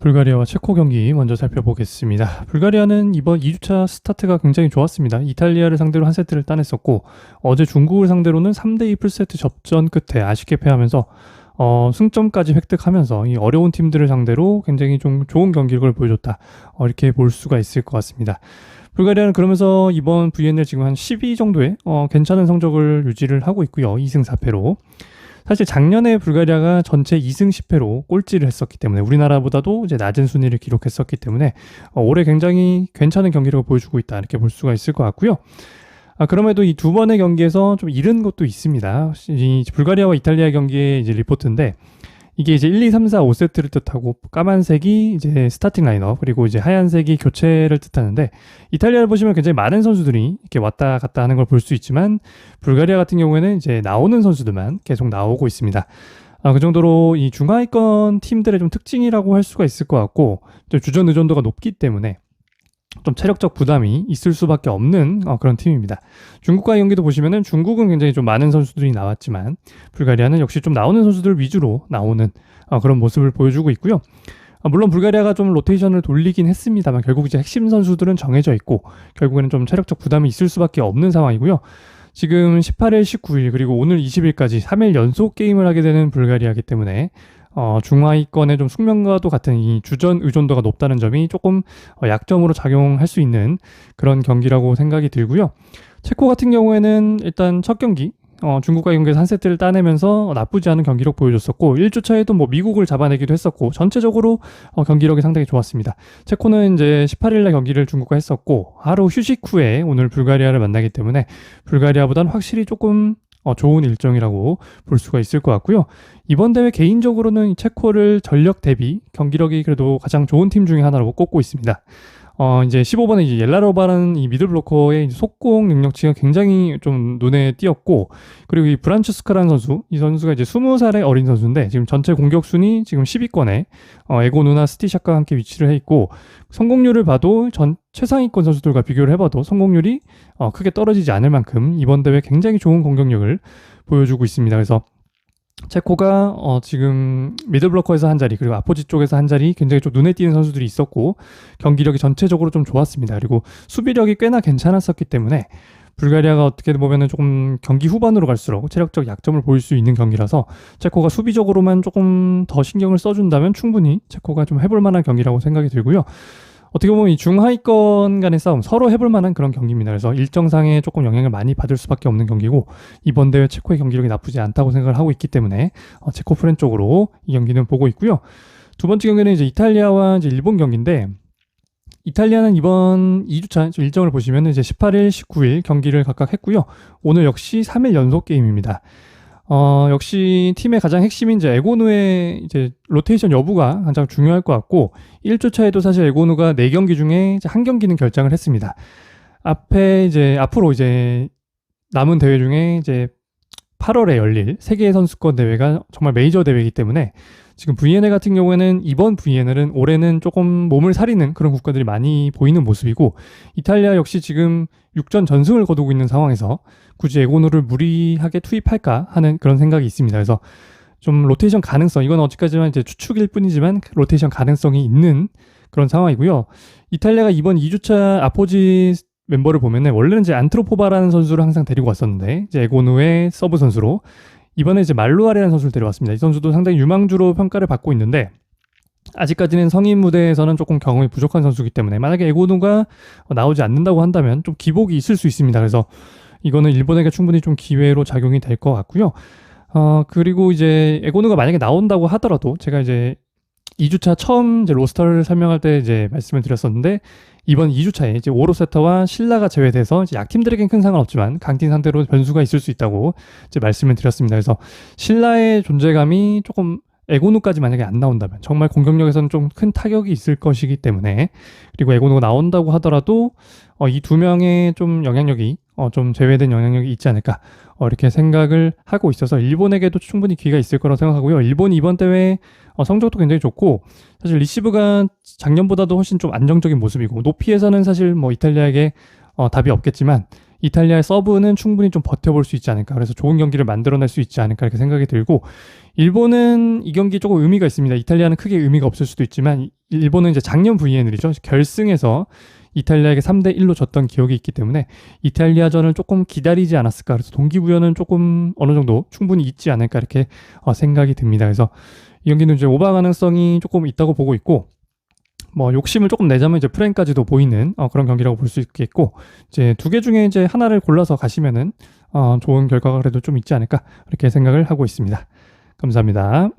불가리아와 체코 경기 먼저 살펴보겠습니다. 불가리아는 이번 2주차 스타트가 굉장히 좋았습니다. 이탈리아를 상대로 한 세트를 따냈었고 어제 중국을 상대로는 3대2 풀세트 접전 끝에 아쉽게 패하면서 승점까지 획득하면서 이 어려운 팀들을 상대로 굉장히 좀 좋은 경기력을 보여줬다. 이렇게 볼 수가 있을 것 같습니다. 불가리아는 그러면서 이번 VNL 지금 한 12 정도의 괜찮은 성적을 유지를 하고 있고요. 2승 4패로. 사실 작년에 불가리아가 전체 2승 10패로 꼴찌를 했었기 때문에 우리나라보다도 이제 낮은 순위를 기록했었기 때문에 올해 굉장히 괜찮은 경기력을 보여주고 있다 이렇게 볼 수가 있을 것 같고요. 그럼에도 이 두 번의 경기에서 좀 잃은 것도 있습니다. 이 불가리아와 이탈리아 경기의 이제 리포트인데 이게 이제 1, 2, 3, 4, 5세트를 뜻하고 까만색이 이제 스타팅 라인업 그리고 이제 하얀색이 교체를 뜻하는데 이탈리아를 보시면 굉장히 많은 선수들이 이렇게 왔다 갔다 하는 걸 볼 수 있지만 불가리아 같은 경우에는 이제 나오는 선수들만 계속 나오고 있습니다. 그 정도로 이 중하위권 팀들의 좀 특징이라고 할 수가 있을 것 같고 주전 의존도가 높기 때문에 좀 체력적 부담이 있을 수밖에 없는 그런 팀입니다. 중국과의 경기도 보시면은 중국은 굉장히 좀 많은 선수들이 나왔지만 불가리아는 역시 좀 나오는 선수들 위주로 나오는 그런 모습을 보여주고 있고요. 물론 불가리아가 좀 로테이션을 돌리긴 했습니다만 결국 이제 핵심 선수들은 정해져 있고 결국에는 좀 체력적 부담이 있을 수밖에 없는 상황이고요. 지금 18일, 19일 그리고 오늘 20일까지 3일 연속 게임을 하게 되는 불가리아이기 때문에 중하위권의 좀 숙명과도 같은 이 주전 의존도가 높다는 점이 조금 약점으로 작용할 수 있는 그런 경기라고 생각이 들고요. 체코 같은 경우에는 일단 첫 경기 중국과의 경기에서 한 세트를 따내면서 나쁘지 않은 경기력 보여줬었고 1주차에도 뭐 미국을 잡아내기도 했었고 전체적으로 경기력이 상당히 좋았습니다. 체코는 이제 18일날 경기를 중국과 했었고 하루 휴식 후에 오늘 불가리아를 만나기 때문에 불가리아보다는 확실히 조금 좋은 일정이라고 볼 수가 있을 것 같고요. 이번 대회 개인적으로는 체코를 전력 대비 경기력이 그래도 가장 좋은 팀 중에 하나라고 꼽고 있습니다. 이제 15번에 이제 옐라로바라는 이 미들블로커의 속공 능력치가 굉장히 좀 눈에 띄었고, 그리고 이 브란츠스카라는 선수, 이 선수가 이제 20살의 어린 선수인데, 지금 전체 공격 순위 지금 10위권에, 에고누나 스티샤크와 함께 위치를 해 있고, 성공률을 봐도 전 최상위권 선수들과 비교를 해봐도 성공률이 크게 떨어지지 않을 만큼 이번 대회 굉장히 좋은 공격력을 보여주고 있습니다. 그래서 체코가 지금 미들블로커에서 한 자리 그리고 아포지 쪽에서 한 자리 굉장히 좀 눈에 띄는 선수들이 있었고 경기력이 전체적으로 좀 좋았습니다. 그리고 수비력이 꽤나 괜찮았었기 때문에 불가리아가 어떻게 보면은 조금 경기 후반으로 갈수록 체력적 약점을 보일 수 있는 경기라서 체코가 수비적으로만 조금 더 신경을 써준다면 충분히 체코가 좀 해볼 만한 경기라고 생각이 들고요. 어떻게 보면 이 중하위권 간의 싸움 서로 해볼 만한 그런 경기입니다. 그래서 일정상에 조금 영향을 많이 받을 수밖에 없는 경기고 이번 대회 체코의 경기력이 나쁘지 않다고 생각을 하고 있기 때문에 체코 프렌 쪽으로 이 경기는 보고 있고요. 두 번째 경기는 이제 이탈리아와 이제 일본 경기인데 이탈리아는 이번 2주차 일정을 보시면 이제 18일, 19일 경기를 각각 했고요. 오늘 역시 3일 연속 게임입니다. 역시 팀의 가장 핵심인 이제 에고누의 이제 로테이션 여부가 가장 중요할 것 같고 1주차에도 사실 에고누가 4경기 중에 이제 한 경기는 결장을 했습니다. 앞으로 이제 남은 대회 중에 이제 8월에 열릴 세계 선수권 대회가 정말 메이저 대회이기 때문에 지금 VNL 같은 경우에는 이번 VNL은 올해는 조금 몸을 사리는 그런 국가들이 많이 보이는 모습이고 이탈리아 역시 지금 6전 전승을 거두고 있는 상황에서 굳이 에고누를 무리하게 투입할까 하는 그런 생각이 있습니다. 그래서 좀 로테이션 가능성, 이건 어찌까지만 이제 추측일 뿐이지만 로테이션 가능성이 있는 그런 상황이고요. 이탈리아가 이번 2주차 아포지 멤버를 보면은 원래는 이제 안트로포바라는 선수를 항상 데리고 왔었는데 이제 에고누의 서브 선수로 이번에 이제 말루아레라는 선수를 데려왔습니다. 이 선수도 상당히 유망주로 평가를 받고 있는데 아직까지는 성인 무대에서는 조금 경험이 부족한 선수이기 때문에 만약에 에고누가 나오지 않는다고 한다면 좀 기복이 있을 수 있습니다. 그래서 이거는 일본에게 충분히 좀 기회로 작용이 될 것 같고요. 그리고 이제 에고누가 만약에 나온다고 하더라도 제가 이제 2주차 처음 이제 로스터를 설명할 때 이제 말씀을 드렸었는데 이번 2주차에 이제 오로세타와 신라가 제외돼서 이제 약팀들에겐 큰 상관없지만 강팀 상대로 변수가 있을 수 있다고 이제 말씀을 드렸습니다. 그래서 신라의 존재감이 조금 에고누까지 만약에 안 나온다면 정말 공격력에서는 좀 큰 타격이 있을 것이기 때문에 그리고 에고누가 나온다고 하더라도 이 두 명의 좀 영향력이 좀 제외된 영향력이 있지 않을까 이렇게 생각을 하고 있어서 일본에게도 충분히 기회가 있을 거라고 생각하고요. 일본이 이번 대회 성적도 굉장히 좋고 사실 리시브가 작년보다도 훨씬 좀 안정적인 모습이고 높이에서는 사실 뭐 이탈리아에게 답이 없겠지만 이탈리아의 서브는 충분히 좀 버텨볼 수 있지 않을까. 그래서 좋은 경기를 만들어낼 수 있지 않을까 이렇게 생각이 들고, 일본은 이 경기 조금 의미가 있습니다. 이탈리아는 크게 의미가 없을 수도 있지만 일본은 이제 작년 VNL이죠. 결승에서 이탈리아에게 3대1로 졌던 기억이 있기 때문에 이탈리아전을 조금 기다리지 않았을까. 그래서 동기부여는 조금 어느 정도 충분히 있지 않을까 이렇게 생각이 듭니다. 그래서 이 경기는 이제 오버 가능성이 조금 있다고 보고 있고, 뭐 욕심을 조금 내자면 이제 프레임까지도 보이는 그런 경기라고 볼 수 있겠고, 이제 두 개 중에 이제 하나를 골라서 가시면은 좋은 결과가 그래도 좀 있지 않을까 이렇게 생각을 하고 있습니다. 감사합니다.